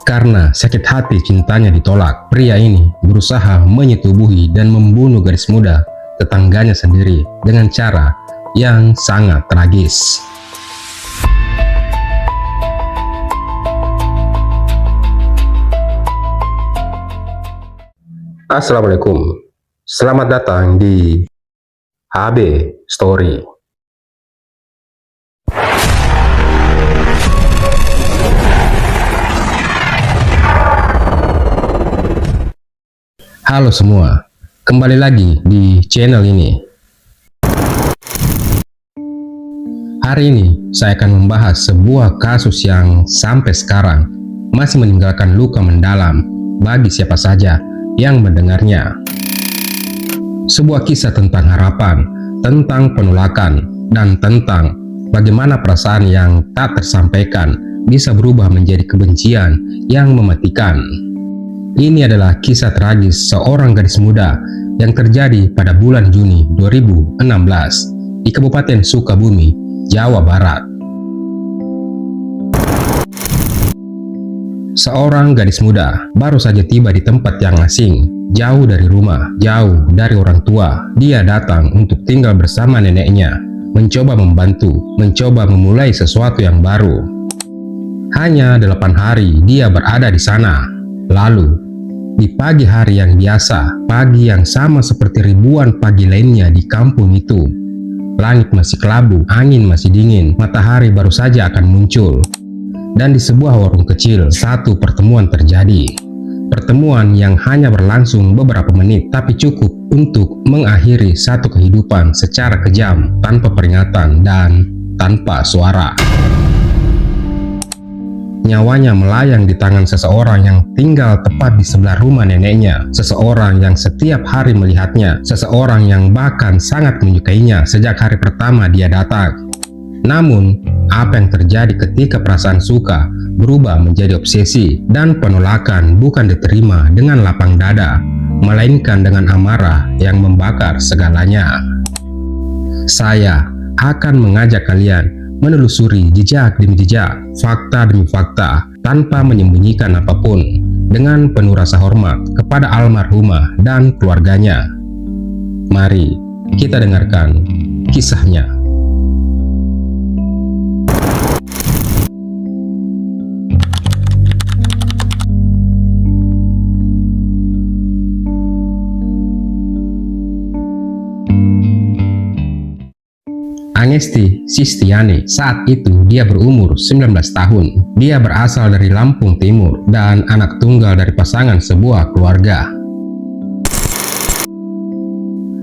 Karena sakit hati cintanya ditolak, pria ini berusaha menyetubuhi dan membunuh gadis muda tetangganya sendiri dengan cara yang sangat tragis. Assalamualaikum, selamat datang di HB Story. Halo semua, kembali lagi di channel ini. Hari ini saya akan membahas sebuah kasus yang sampai sekarang masih meninggalkan luka mendalam bagi siapa saja yang mendengarnya. Sebuah kisah tentang harapan, tentang penolakan, dan tentang bagaimana perasaan yang tak tersampaikan bisa berubah menjadi kebencian yang mematikan. Ini adalah kisah tragis seorang gadis muda yang terjadi pada bulan Juni 2016 di Kabupaten Sukabumi, Jawa Barat. Seorang gadis muda baru saja tiba di tempat yang asing, jauh dari rumah, jauh dari orang tua. Dia datang untuk tinggal bersama neneknya, mencoba membantu, mencoba memulai sesuatu yang baru. Hanya 8 hari dia berada di sana. Lalu, di pagi hari yang biasa, pagi yang sama seperti ribuan pagi lainnya di kampung itu, langit masih kelabu, angin masih dingin, matahari baru saja akan muncul. Dan di sebuah warung kecil, satu pertemuan terjadi. Pertemuan yang hanya berlangsung beberapa menit, tapi cukup untuk mengakhiri satu kehidupan secara kejam, tanpa peringatan dan tanpa suara. Nyawanya melayang di tangan seseorang yang tinggal tepat di sebelah rumah neneknya, seseorang yang setiap hari melihatnya, seseorang yang bahkan sangat menyukainya sejak hari pertama dia datang. Namun, apa yang terjadi ketika perasaan suka berubah menjadi obsesi dan penolakan bukan diterima dengan lapang dada, melainkan dengan amarah yang membakar segalanya. Saya akan mengajak kalian menelusuri jejak demi jejak, fakta demi fakta, tanpa menyembunyikan apapun, dengan penuh rasa hormat kepada almarhumah dan keluarganya. Mari kita dengarkan kisahnya. Angesti Sistiani, saat itu dia berumur 19 tahun. Dia berasal dari Lampung Timur dan anak tunggal dari pasangan sebuah keluarga.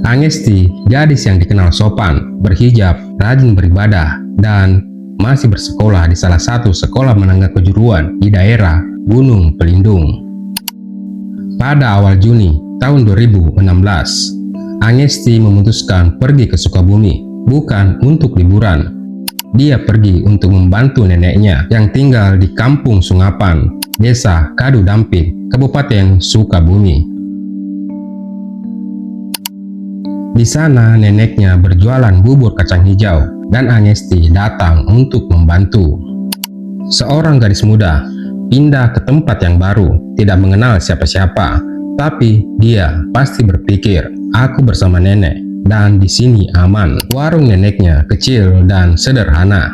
Angesti, gadis yang dikenal sopan, berhijab, rajin beribadah, dan masih bersekolah di salah satu sekolah menengah kejuruan di daerah Gunung Pelindung. Pada awal Juni tahun 2016, Angesti memutuskan pergi ke Sukabumi. Bukan untuk liburan, dia pergi untuk membantu neneknya yang tinggal di Kampung Sungapan, Desa Kadu Damping, Kabupaten Sukabumi. Di sana neneknya berjualan bubur kacang hijau dan Angesti datang untuk membantu. Seorang gadis muda pindah ke tempat yang baru, tidak mengenal siapa-siapa, tapi dia pasti berpikir, aku bersama nenek dan di sini aman. Warung neneknya kecil dan sederhana.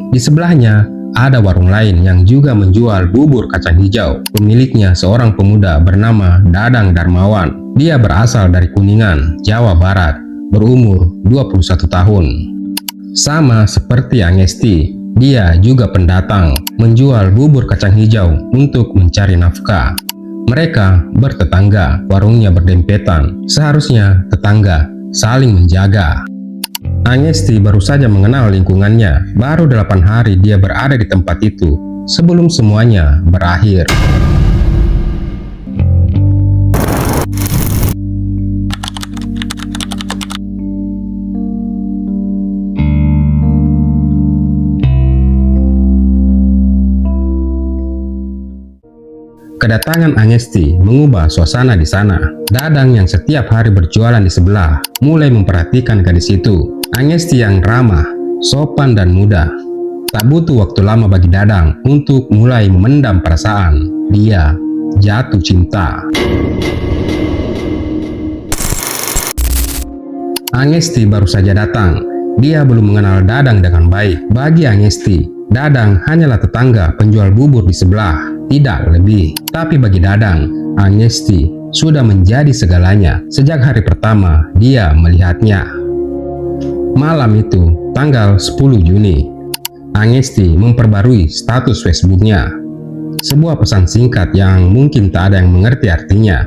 Di sebelahnya ada warung lain yang juga menjual bubur kacang hijau. Pemiliknya seorang pemuda bernama Dadang Darmawan. Dia berasal dari Kuningan, Jawa Barat, berumur 21 tahun. Sama seperti Angesti, dia juga pendatang, menjual bubur kacang hijau untuk mencari nafkah. Mereka bertetangga, warungnya berdempetan. Seharusnya tetangga saling menjaga. Angesti baru saja mengenal lingkungannya. Baru 8 hari dia berada di tempat itu sebelum semuanya berakhir. Kedatangan Angesti mengubah suasana di sana. Dadang yang setiap hari berjualan di sebelah mulai memperhatikan gadis itu. Angesti yang ramah, sopan dan muda. Tak butuh waktu lama bagi Dadang untuk mulai memendam perasaan. Dia jatuh cinta. Angesti baru saja datang. Dia belum mengenal Dadang dengan baik. Bagi Angesti, Dadang hanyalah tetangga penjual bubur di sebelah, tidak lebih. Tapi bagi Dadang, Angesti sudah menjadi segalanya. Sejak hari pertama dia melihatnya. Malam itu, tanggal 10 Juni, Angesti memperbarui status Facebooknya. Sebuah pesan singkat yang mungkin tak ada yang mengerti artinya.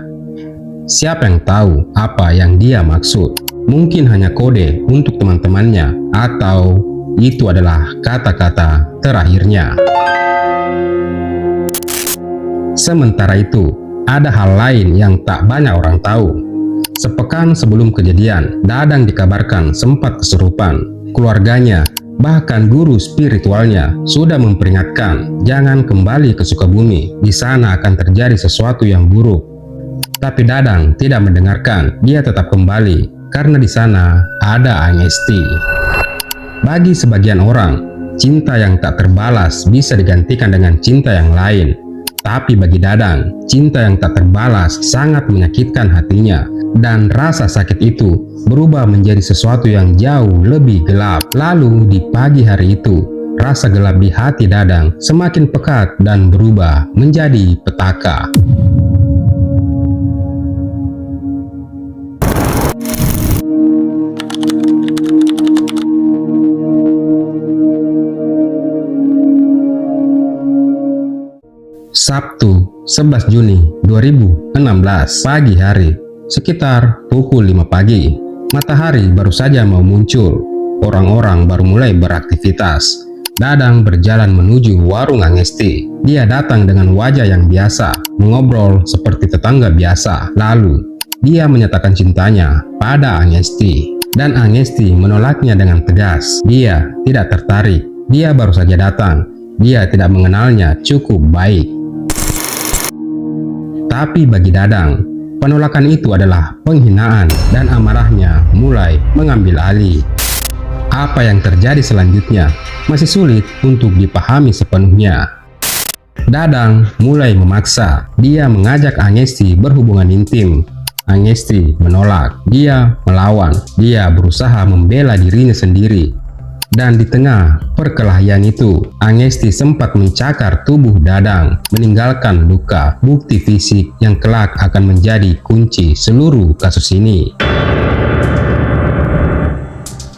Siapa yang tahu apa yang dia maksud? Mungkin hanya kode untuk teman-temannya, atau itu adalah kata-kata terakhirnya. Sementara itu, ada hal lain yang tak banyak orang tahu. Sepekan sebelum kejadian, Dadang dikabarkan sempat kesurupan. Keluarganya, bahkan guru spiritualnya, sudah memperingatkan jangan kembali ke Sukabumi. Di sana akan terjadi sesuatu yang buruk. Tapi Dadang tidak mendengarkan. Dia tetap kembali karena di sana ada Angesti. Bagi sebagian orang, cinta yang tak terbalas bisa digantikan dengan cinta yang lain. Tapi bagi Dadang, cinta yang tak terbalas sangat menyakitkan hatinya. Dan rasa sakit itu berubah menjadi sesuatu yang jauh lebih gelap. Lalu di pagi hari itu, rasa gelap di hati Dadang semakin pekat dan berubah menjadi petaka. Sabtu 11 Juni 2016 pagi hari, sekitar pukul 5 pagi. Matahari baru saja mau muncul. Orang-orang baru mulai beraktivitas. Dadang berjalan menuju warung Angesti. Dia datang dengan wajah yang biasa, mengobrol seperti tetangga biasa. Lalu, dia menyatakan cintanya pada Angesti. Dan Angesti menolaknya dengan tegas. Dia tidak tertarik. Dia baru saja datang. Dia tidak mengenalnya cukup baik. Tapi bagi Dadang, penolakan itu adalah penghinaan dan amarahnya mulai mengambil alih. Apa yang terjadi selanjutnya masih sulit untuk dipahami sepenuhnya. Dadang mulai memaksa. Dia mengajak Angesti berhubungan intim. Angesti menolak. Dia melawan. Dia berusaha membela dirinya sendiri. Dan di tengah perkelahian itu, Angesti sempat mencakar tubuh Dadang, meninggalkan luka, bukti fisik yang kelak akan menjadi kunci seluruh kasus ini.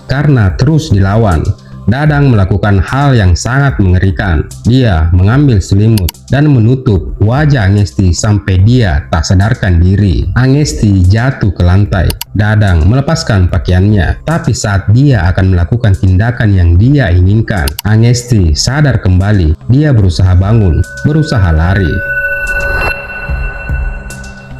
Karena terus dilawan, Dadang melakukan hal yang sangat mengerikan. Dia mengambil selimut dan menutup wajah Angesti sampai dia tak sadarkan diri. Angesti jatuh ke lantai. Dadang melepaskan pakaiannya. Tapi saat dia akan melakukan tindakan yang dia inginkan, Angesti sadar kembali. Dia berusaha bangun, berusaha lari.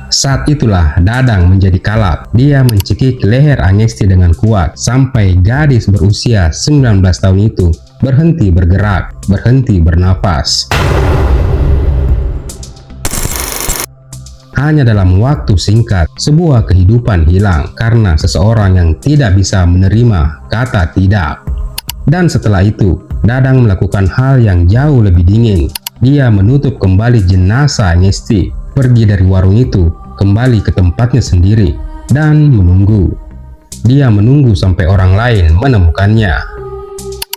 Saat itulah Dadang menjadi kalap. Dia mencekik leher Angesti dengan kuat sampai gadis berusia 19 tahun itu berhenti bergerak, berhenti bernapas. Hanya dalam waktu singkat, sebuah kehidupan hilang karena seseorang yang tidak bisa menerima kata tidak. Dan setelah itu, Dadang melakukan hal yang jauh lebih dingin. Dia menutup kembali jenazah Angesti, pergi dari warung itu, kembali ke tempatnya sendiri, dan menunggu. Dia menunggu sampai orang lain menemukannya.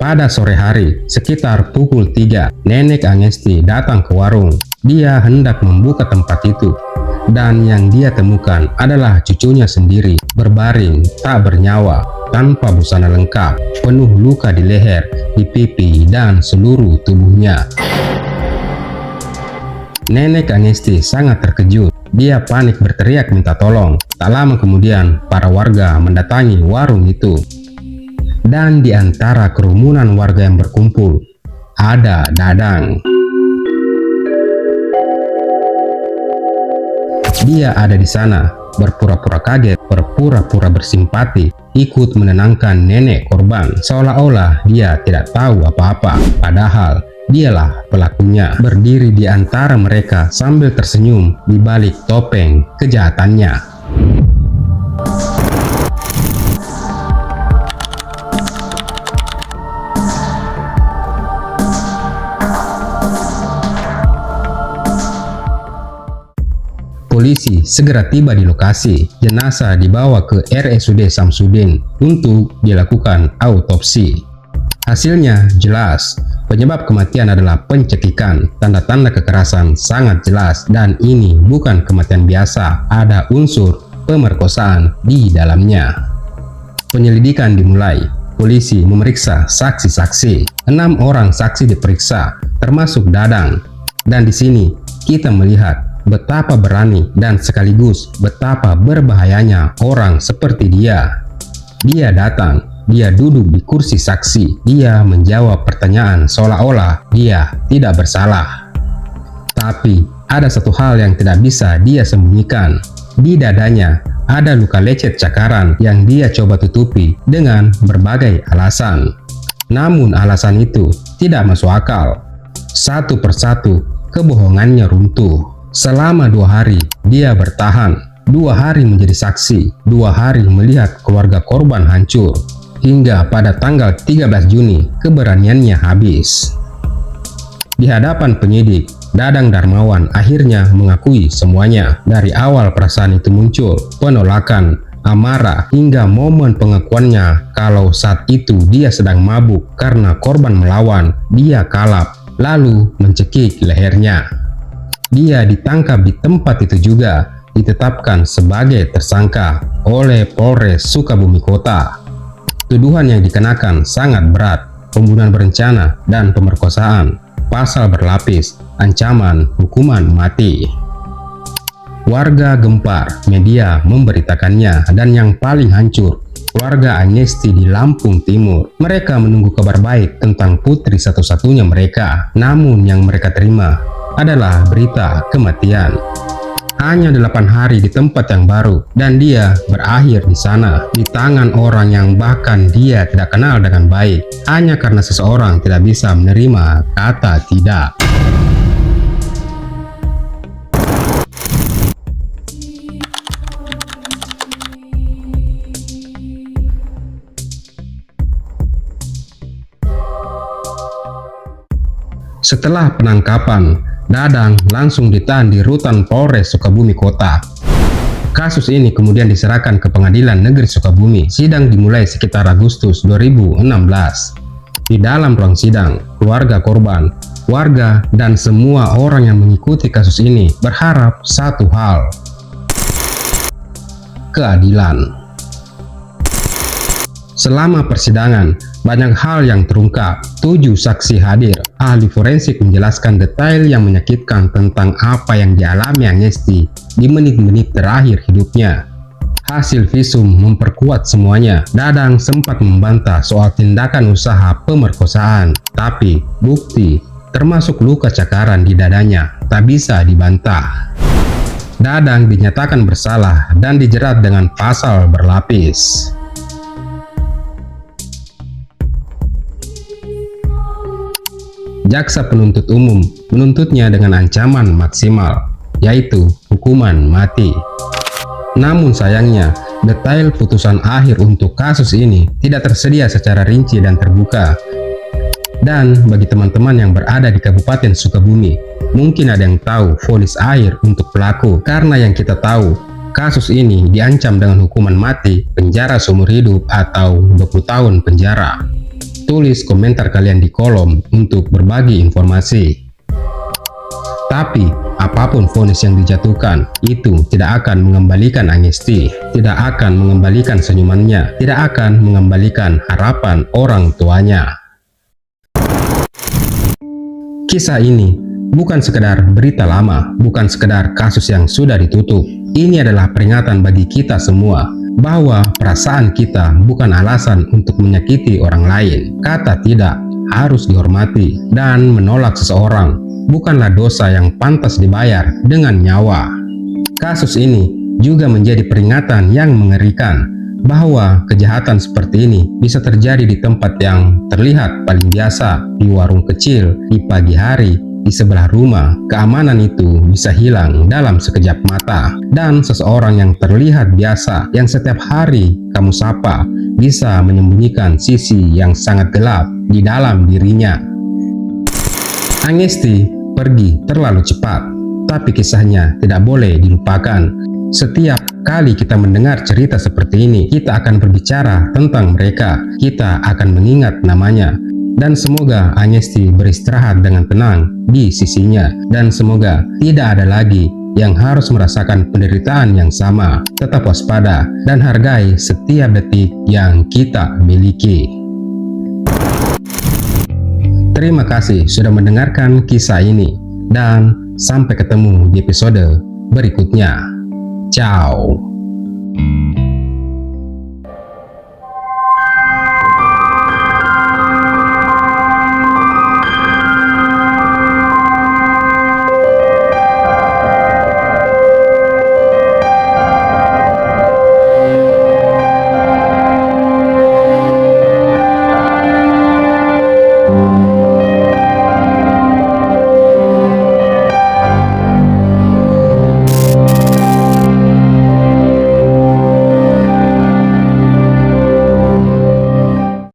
Pada sore hari, sekitar pukul 3, nenek Angesti datang ke warung. Dia hendak membuka tempat itu, dan yang dia temukan adalah cucunya sendiri, berbaring, tak bernyawa, tanpa busana lengkap, penuh luka di leher, di pipi, dan seluruh tubuhnya. Nenek Angesti sangat terkejut. Dia panik berteriak minta tolong. Tak lama kemudian, para warga mendatangi warung itu. Dan di antara kerumunan warga yang berkumpul, ada Dadang. Dia ada di sana, berpura-pura kaget, berpura-pura bersimpati, ikut menenangkan nenek korban, seolah-olah dia tidak tahu apa-apa. Padahal dialah pelakunya, berdiri di antara mereka sambil tersenyum di balik topeng kejahatannya. Polisi segera tiba di lokasi. Jenazah dibawa ke RSUD Samsudin untuk dilakukan autopsi. Hasilnya jelas, penyebab kematian adalah pencekikan. Tanda-tanda kekerasan sangat jelas dan ini bukan kematian biasa, ada unsur pemerkosaan di dalamnya. Penyelidikan dimulai. Polisi memeriksa saksi-saksi. 6 orang saksi diperiksa, termasuk Dadang. Dan di sini kita melihat betapa berani dan sekaligus betapa berbahayanya orang seperti dia. Dia datang, dia duduk di kursi saksi, dia menjawab pertanyaan seolah-olah dia tidak bersalah. Tapi ada satu hal yang tidak bisa dia sembunyikan. Di dadanya ada luka lecet cakaran yang dia coba tutupi dengan berbagai alasan. Namun alasan itu tidak masuk akal. Satu persatu kebohongannya runtuh. Selama 2 hari dia bertahan, 2 hari menjadi saksi, 2 hari melihat keluarga korban hancur. Hingga pada tanggal 13 Juni keberaniannya habis. Di hadapan penyidik, Dadang Darmawan akhirnya mengakui semuanya. Dari awal perasaan itu muncul, penolakan, amarah, hingga momen pengakuannya kalau saat itu dia sedang mabuk karena korban melawan, dia kalap, lalu mencekik lehernya. Dia ditangkap di tempat itu juga, ditetapkan sebagai tersangka oleh Polres Sukabumi Kota. Tuduhan yang dikenakan sangat berat, pembunuhan berencana dan pemerkosaan, pasal berlapis, ancaman hukuman mati. Warga gempar, media memberitakannya, dan yang paling hancur, keluarga Agnesty di Lampung Timur. Mereka menunggu kabar baik tentang putri satu-satunya mereka, namun yang mereka terima adalah berita kematian. Hanya 8 hari di tempat yang baru, dan dia berakhir di sana, di tangan orang yang bahkan dia tidak kenal dengan baik, hanya karena seseorang tidak bisa menerima kata tidak. Setelah penangkapan, Dadang langsung ditahan di rutan Polres Sukabumi Kota. Kasus ini kemudian diserahkan ke Pengadilan Negeri Sukabumi. Sidang dimulai sekitar Agustus 2016. Di dalam ruang sidang, keluarga korban, warga, dan semua orang yang mengikuti kasus ini berharap satu hal: keadilan. Selama persidangan, banyak hal yang terungkap. 7 saksi hadir. Ahli forensik menjelaskan detail yang menyakitkan tentang apa yang dialami Agnesty di menit-menit terakhir hidupnya. Hasil visum memperkuat semuanya. Dadang sempat membantah soal tindakan usaha pemerkosaan, tapi bukti, termasuk luka cakaran di dadanya, tak bisa dibantah. Dadang dinyatakan bersalah dan dijerat dengan pasal berlapis. Jaksa penuntut umum menuntutnya dengan ancaman maksimal, yaitu hukuman mati. Namun sayangnya, detail putusan akhir untuk kasus ini tidak tersedia secara rinci dan terbuka. Dan bagi teman-teman yang berada di Kabupaten Sukabumi, mungkin ada yang tahu vonis akhir untuk pelaku, karena yang kita tahu, kasus ini diancam dengan hukuman mati, penjara seumur hidup, atau 20 tahun penjara. Tulis komentar kalian di kolom untuk berbagi informasi. Tapi, apapun vonis yang dijatuhkan, itu tidak akan mengembalikan Agnesty, tidak akan mengembalikan senyumannya, tidak akan mengembalikan harapan orang tuanya. Kisah ini bukan sekedar berita lama, bukan sekedar kasus yang sudah ditutup. Ini adalah peringatan bagi kita semua bahwa perasaan kita bukan alasan untuk menyakiti orang lain. Kata tidak harus dihormati, dan menolak seseorang bukanlah dosa yang pantas dibayar dengan nyawa. Kasus ini juga menjadi peringatan yang mengerikan bahwa kejahatan seperti ini bisa terjadi di tempat yang terlihat paling biasa, di warung kecil, di pagi hari, di sebelah rumah. Keamanan itu bisa hilang dalam sekejap mata, dan seseorang yang terlihat biasa, yang setiap hari kamu sapa, bisa menyembunyikan sisi yang sangat gelap di dalam dirinya. Agnesty pergi terlalu cepat. tapi kisahnya tidak boleh dilupakan. Setiap kali kita mendengar cerita seperti ini, kita akan berbicara tentang mereka. Kita akan mengingat namanya. Dan semoga Agnesty beristirahat dengan tenang di sisinya. Dan semoga tidak ada lagi yang harus merasakan penderitaan yang sama. Tetap waspada dan hargai setiap detik yang kita miliki. Terima kasih sudah mendengarkan kisah ini. Dan sampai ketemu di episode berikutnya. Ciao.